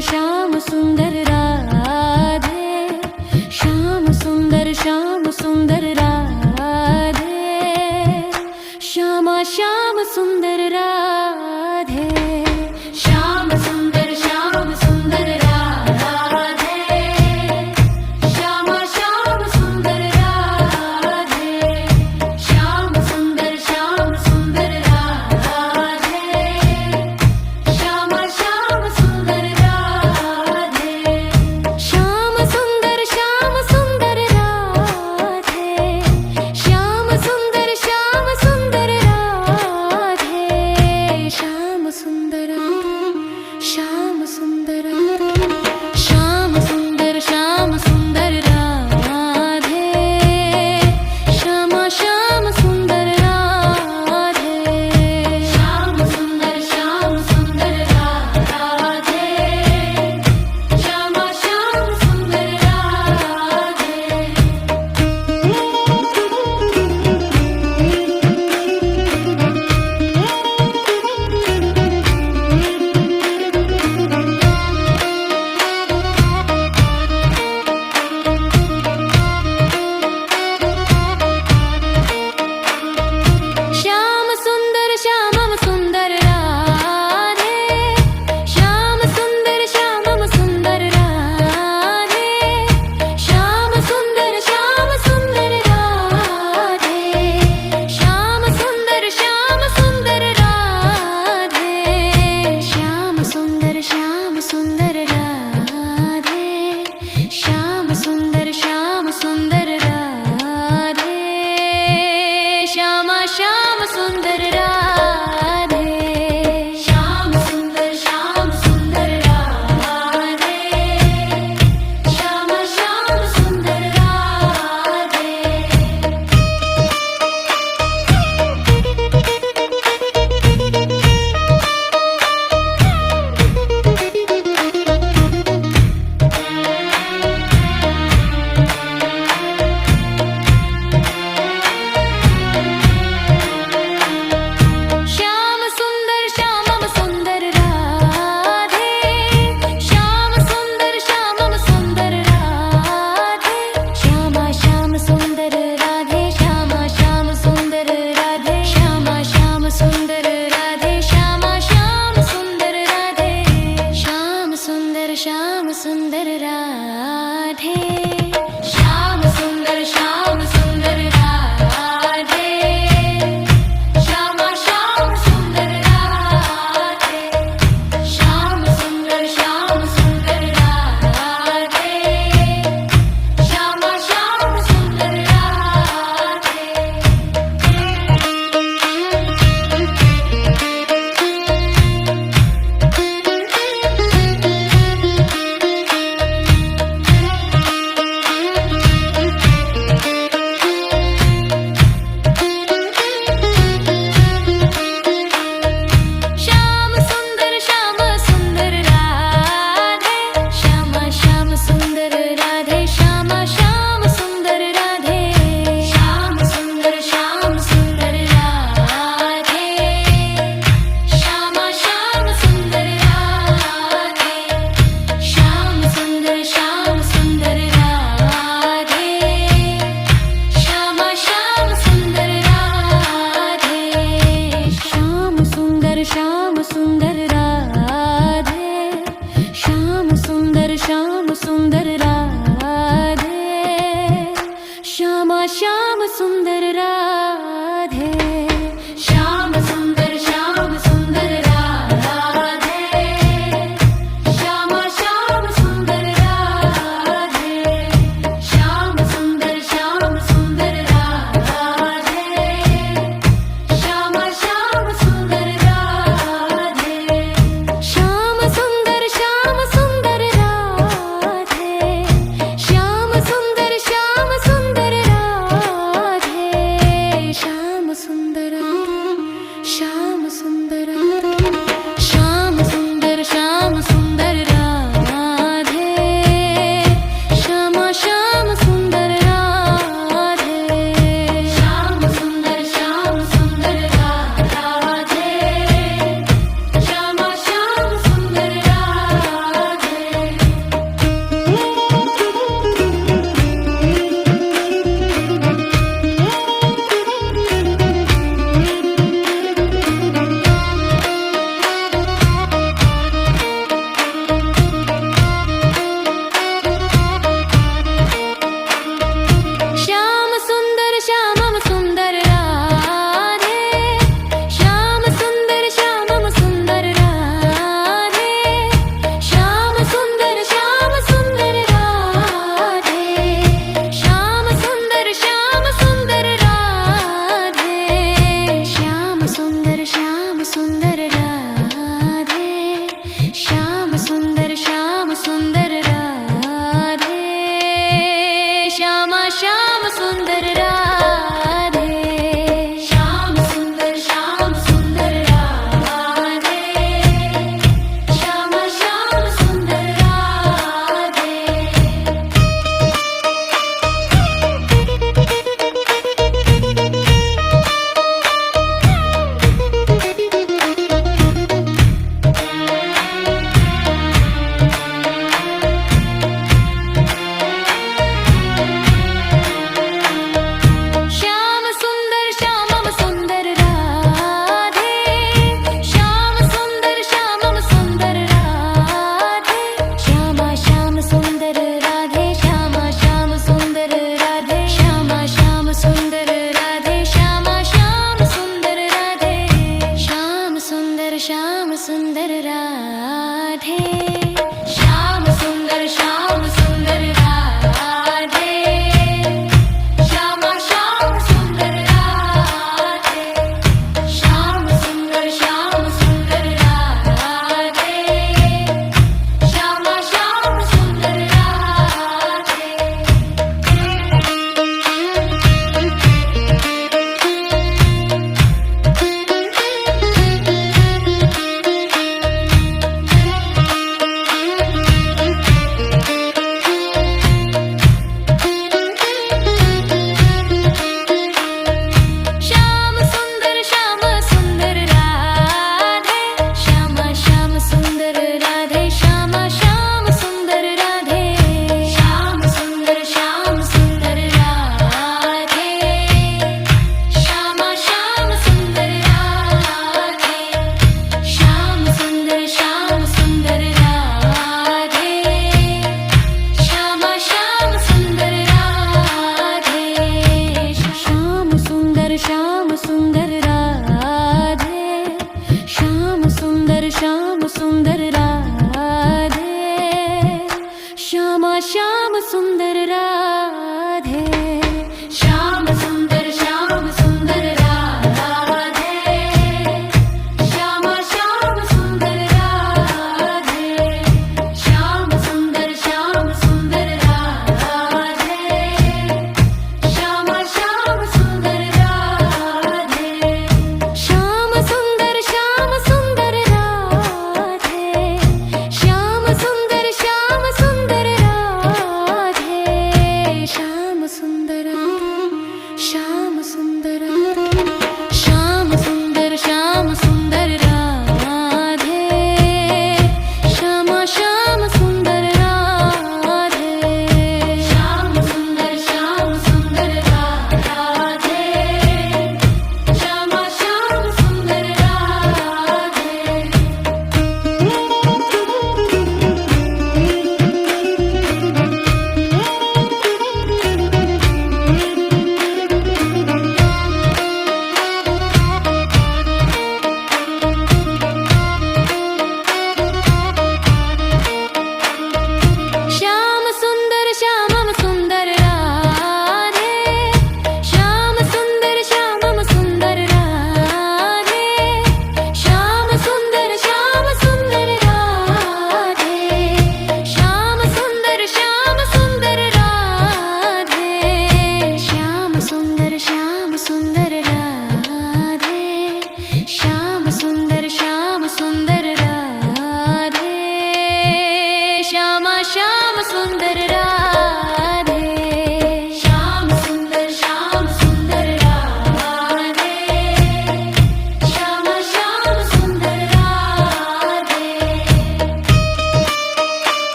श्याम सुंदर राधे, श्याम सुंदर राधे, श्यामा श्याम सुंदर राधे, श्याम सुंदर राधे, श्यामा श्याम सुंदर राधे, श्याम सुंदर राधे, श्यामा श्याम सुंदर राधे, श्याम सुंदर राधे, श्याम सुंदर राधे, श्याम सुंदर श्याम सुंदर श्याम सुंदर राधे, श्यामा श्याम सुंदर राधे, श्याम सुंदर राधे, श्यामा श्याम सुंदर राधे। श्याम सुंदर श्यामम सुंदर राधे, श्याम सुंदर श्यामम सुंदर राधे, श्याम सुंदर राधे, श्याम सुंदर राधे, श्याम सुंदर राधे, श्याम सुंदर राधे, श्यामा श्याम सुंदर राधे, श्याम सुंदर राधे, श्यामा श्याम सुंदर राधे। श्याम सुंदर श्यामम सुंदर राधे, श्याम सुंदर श्यामम सुंदर राधे, श्यामा श्याम सुंदर राधे, श्यामा श्याम सुंदर राधे, श्यामा श्याम सुंदर राधे, श्यामा श्याम सुंदर राधे, श्याम सुंदर राधे, श्याम सुंदर राधे, श्याम सुंदर राधे, श्यामा श्याम सुंदर राधे, श्याम सुंदर राधे, श्यामा श्याम सुंदर राधे। श्याम सुंदर राधे, श्यामा श्याम सुंदर राधे, श्यामा श्याम सुंदर राधे, श्याम सुंदर राधे, श्यामा श्याम सुंदर राधे, श्याम सुंदर राधे, श्यामा श्याम सुंदर राधे, श्याम सुंदर राधे, श्याम सुंदर राधे, श्यामा श्याम सुंदर राधे, श्याम सुंदर राधे, श्यामा श्याम सुंदर राधे, श्याम सुंदर राधे, श्यामा श्याम सुंदर राधे, श्याम सुंदर राधे, श्याम सुंदर राधे, श्याम सुंदर राधे,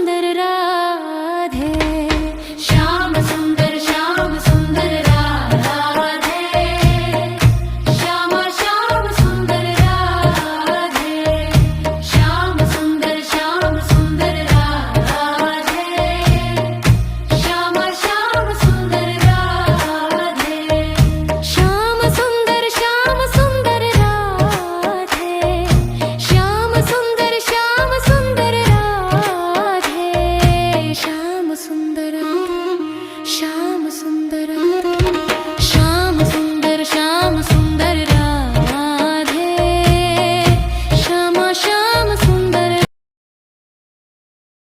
सुंदर राधे श्याम सुंदर राधे श्याम श्याम सुंदर राधे श्याम सुंदर राधे श्याम श्याम सुंदर राधे श्याम सुंदर राधे श्याम सुंदर राधे श्याम सुंदर